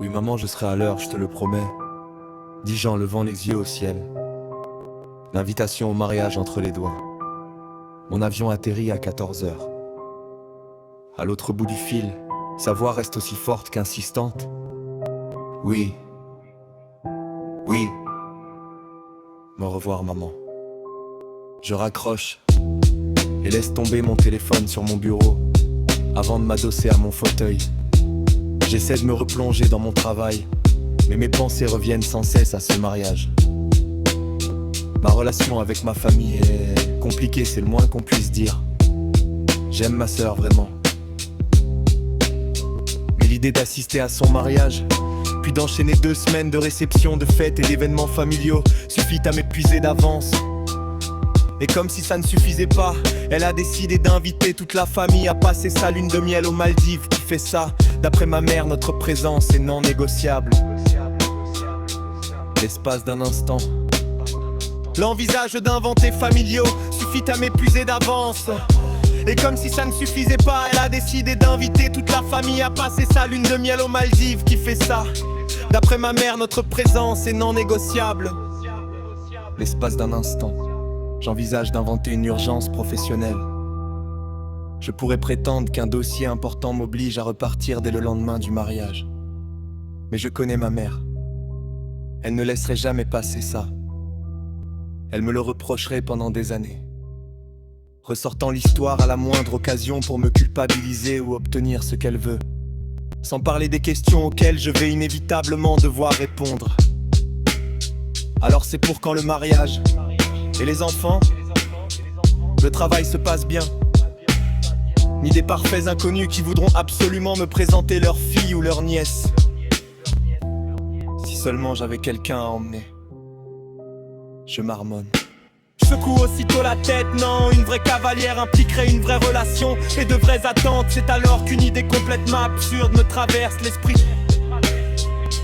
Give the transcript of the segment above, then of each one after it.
Oui maman, je serai à l'heure, je te le promets, dis-je en levant les yeux au ciel. L'invitation au mariage entre les doigts. Mon avion atterrit à 14h. À l'autre bout du fil, sa voix reste aussi forte qu'insistante. Oui. Oui. Au revoir maman. Je raccroche et laisse tomber mon téléphone sur mon bureau avant de m'adosser à mon fauteuil. J'essaie de me replonger dans mon travail, mais mes pensées reviennent sans cesse à ce mariage. Ma relation avec ma famille est compliquée, c'est le moins qu'on puisse dire. J'aime ma sœur vraiment. Mais l'idée d'assister à son mariage, puis d'enchaîner 2 semaines de réception, de fêtes et d'événements familiaux, suffit à m'épuiser d'avance. Et comme si ça ne suffisait pas, elle a décidé d'inviter toute la famille à passer sa lune de miel aux Maldives. Qui fait ça? D'après ma mère, notre présence est non négociable. L'espace d'un instant, l'envisage d'inventer familiaux suffit à m'épuiser d'avance. Et comme si ça ne suffisait pas, elle a décidé d'inviter toute la famille à passer sa lune de miel aux Maldives. Qui fait ça? D'après ma mère, notre présence est non négociable. L'espace d'un instant, j'envisage d'inventer une urgence professionnelle. Je pourrais prétendre qu'un dossier important m'oblige à repartir dès le lendemain du mariage. Mais je connais ma mère. Elle ne laisserait jamais passer ça. Elle me le reprocherait pendant des années, ressortant l'histoire à la moindre occasion pour me culpabiliser ou obtenir ce qu'elle veut. Sans parler des questions auxquelles je vais inévitablement devoir répondre. Alors c'est pour quand le mariage? Et les enfants? Le travail se passe bien? Ni des parfaits inconnus qui voudront absolument me présenter leur fille ou leur nièce. Si seulement j'avais quelqu'un à emmener. Je marmonne. Je secoue aussitôt la tête, non, une vraie cavalière impliquerait une vraie relation et de vraies attentes. C'est alors qu'une idée complètement absurde me traverse l'esprit.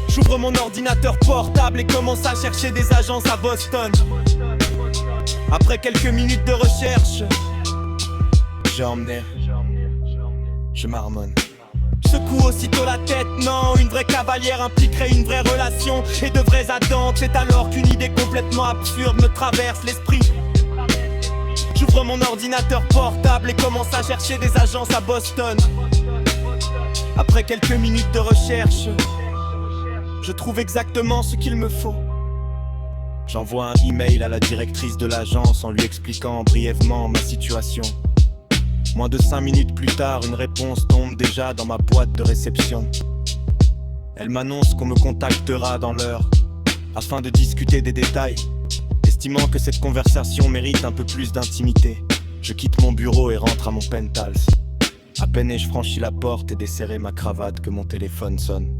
J'ouvre mon ordinateur portable et commence à chercher des agences à Boston. Après quelques minutes de recherche, j'ai emmené. Je marmonne. Je secoue aussitôt la tête, non, une vraie cavalière impliquerait une vraie relation et de vraies attentes. C'est alors qu'une idée complètement absurde me traverse l'esprit. J'ouvre mon ordinateur portable et commence à chercher des agences à Boston. Après quelques minutes de recherche, je trouve exactement ce qu'il me faut. J'envoie un email à la directrice de l'agence en lui expliquant brièvement ma situation. Moins de 5 minutes plus tard, une réponse tombe déjà dans ma boîte de réception. Elle m'annonce qu'on me contactera dans l'heure, afin de discuter des détails, estimant que cette conversation mérite un peu plus d'intimité. Je quitte mon bureau et rentre à mon penthouse. À peine ai-je franchi la porte et desserré ma cravate que mon téléphone sonne.